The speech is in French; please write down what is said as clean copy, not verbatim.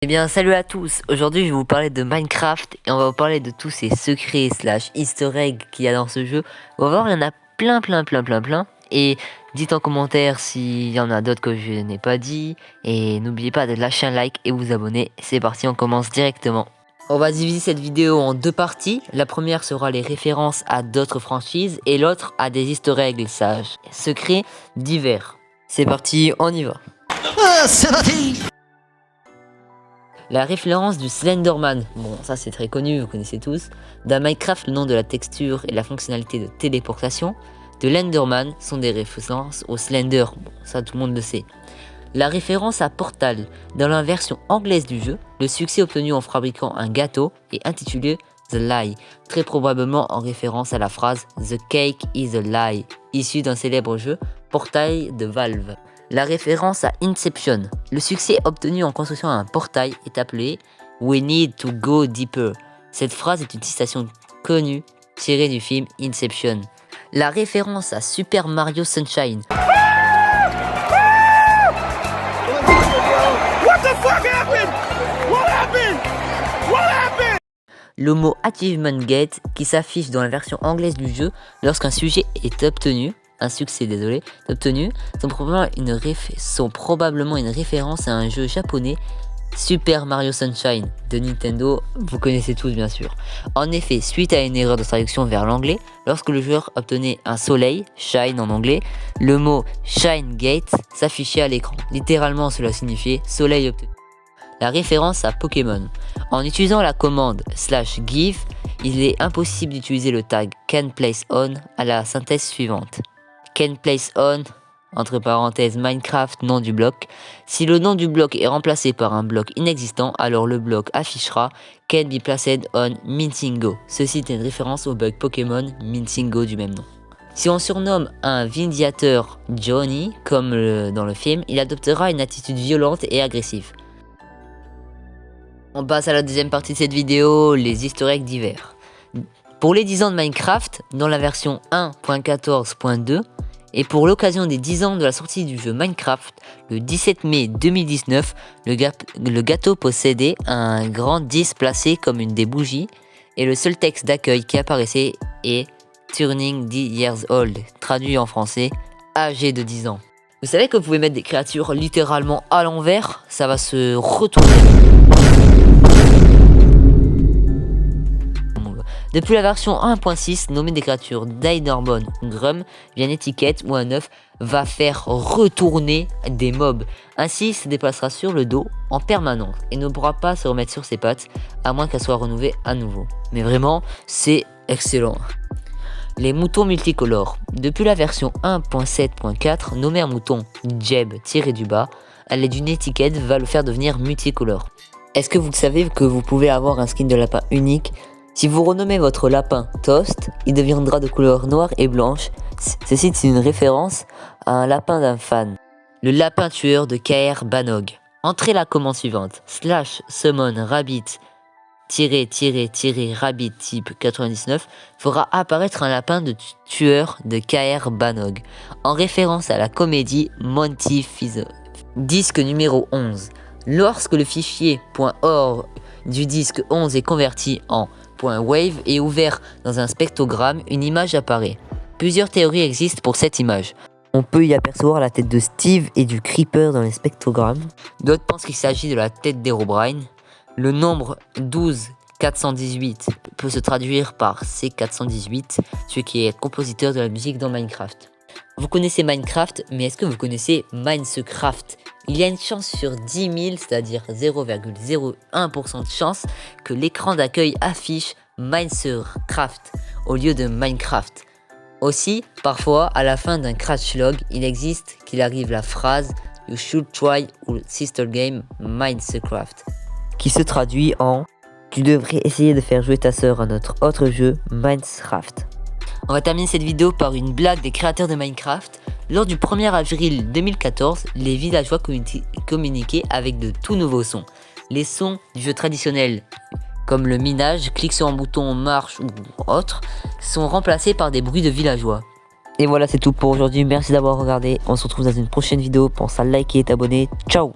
Eh bien salut à tous, aujourd'hui je vais vous parler de Minecraft et on va vous parler de tous ces secrets / easter eggs qu'il y a dans ce jeu. On va voir, il y en a plein et dites en commentaire s'il y en a d'autres que je n'ai pas dit et n'oubliez pas de lâcher un like et vous abonner. C'est parti, on commence directement. On va diviser cette vidéo en deux parties. La première sera les références à d'autres franchises et l'autre à des easter eggs / secrets divers. C'est parti, on y va. C'est parti. La référence du Slenderman, bon ça c'est très connu, vous connaissez tous. Dans Minecraft, le nom de la texture et la fonctionnalité de téléportation de l'Enderman sont des références au Slender, bon ça tout le monde le sait. La référence à Portal, dans la version anglaise du jeu, le succès obtenu en fabriquant un gâteau est intitulé The Lie, très probablement en référence à la phrase The Cake is a Lie, issue d'un célèbre jeu Portal de Valve. La référence à Inception. Le succès obtenu en construisant un portail est appelé We need to go deeper. Cette phrase est une citation connue tirée du film Inception. La référence à Super Mario Sunshine. What the fuck happened? What happened? What happened? Le mot Achievement Gate qui s'affiche dans la version anglaise du jeu lorsqu'un sujet est obtenu. Un succès, désolé, obtenu, sont probablement une référence à un jeu japonais, Super Mario Sunshine, de Nintendo, vous connaissez tous bien sûr. En effet, suite à une erreur de traduction vers l'anglais, lorsque le joueur obtenait un soleil, shine en anglais, le mot Shine Gate s'affichait à l'écran. Littéralement, cela signifiait soleil obtenu. La référence à Pokémon. En utilisant la commande /give, il est impossible d'utiliser le tag canPlaceOn à la synthèse suivante. canPlaceOn, entre parenthèses Minecraft, nom du bloc. Si le nom du bloc est remplacé par un bloc inexistant, alors le bloc affichera canBePlacedOn Mincingo. Ceci est une référence au bug Pokémon Mincingo du même nom. Si on surnomme un Vindiateur Johnny, comme dans le film, il adoptera une attitude violente et agressive. On passe à la deuxième partie de cette vidéo, les easter eggs divers. Pour les 10 ans de Minecraft, dans la version 1.14.2, et pour l'occasion des 10 ans de la sortie du jeu Minecraft, le 17 mai 2019, le gâteau possédait un grand 10 placé comme une des bougies, et le seul texte d'accueil qui apparaissait est Turning 10 years old, traduit en français, âgé de 10 ans. Vous savez que vous pouvez mettre des créatures littéralement à l'envers, ça va se retourner. Depuis la version 1.6, nommer des créatures d'Aiderbone ou Grum via une étiquette ou un œuf va faire retourner des mobs. Ainsi, il se déplacera sur le dos en permanence et ne pourra pas se remettre sur ses pattes à moins qu'elle soit renouvelée à nouveau. Mais vraiment, c'est excellent. Les moutons multicolores. Depuis la version 1.7.4, nommer un mouton Jeb tiré du bas à l'aide d'une étiquette va le faire devenir multicolore. Est-ce que vous savez que vous pouvez avoir un skin de lapin unique? Si vous renommez votre lapin Toast, il deviendra de couleur noire et blanche. Ceci est une référence à un lapin d'un fan. Le lapin tueur de KR Banog. Entrez la commande suivante. /summon rabbit rabbit type 99 fera apparaître un lapin de tueur de KR Banog. En référence à la comédie Monty Python. Disque numéro 11. Lorsque le fichier .org du disque 11 est converti en .wave et ouvert dans un spectrogramme, une image apparaît. Plusieurs théories existent pour cette image. On peut y apercevoir la tête de Steve et du Creeper dans les spectrogrammes. D'autres pensent qu'il s'agit de la tête d'Herobrine. Le nombre 12418 peut se traduire par C418, ce qui est compositeur de la musique dans Minecraft. Vous connaissez Minecraft, mais est-ce que vous connaissez Minecraft? Il y a une chance sur 10 000, c'est-à-dire 0,01% de chance, que l'écran d'accueil affiche Minecraft au lieu de Minecraft. Aussi, parfois, à la fin d'un crash log, il existe qu'il arrive la phrase You should try or sister game Minecraft, qui se traduit en Tu devrais essayer de faire jouer ta sœur à notre autre jeu Minecraft. On va terminer cette vidéo par une blague des créateurs de Minecraft. Lors du 1er avril 2014, les villageois communiquaient avec de tout nouveaux sons. Les sons du jeu traditionnel, comme le minage, clic sur un bouton, marche ou autre, sont remplacés par des bruits de villageois. Et voilà, c'est tout pour aujourd'hui. Merci d'avoir regardé. On se retrouve dans une prochaine vidéo. Pense à liker et t'abonner. Ciao!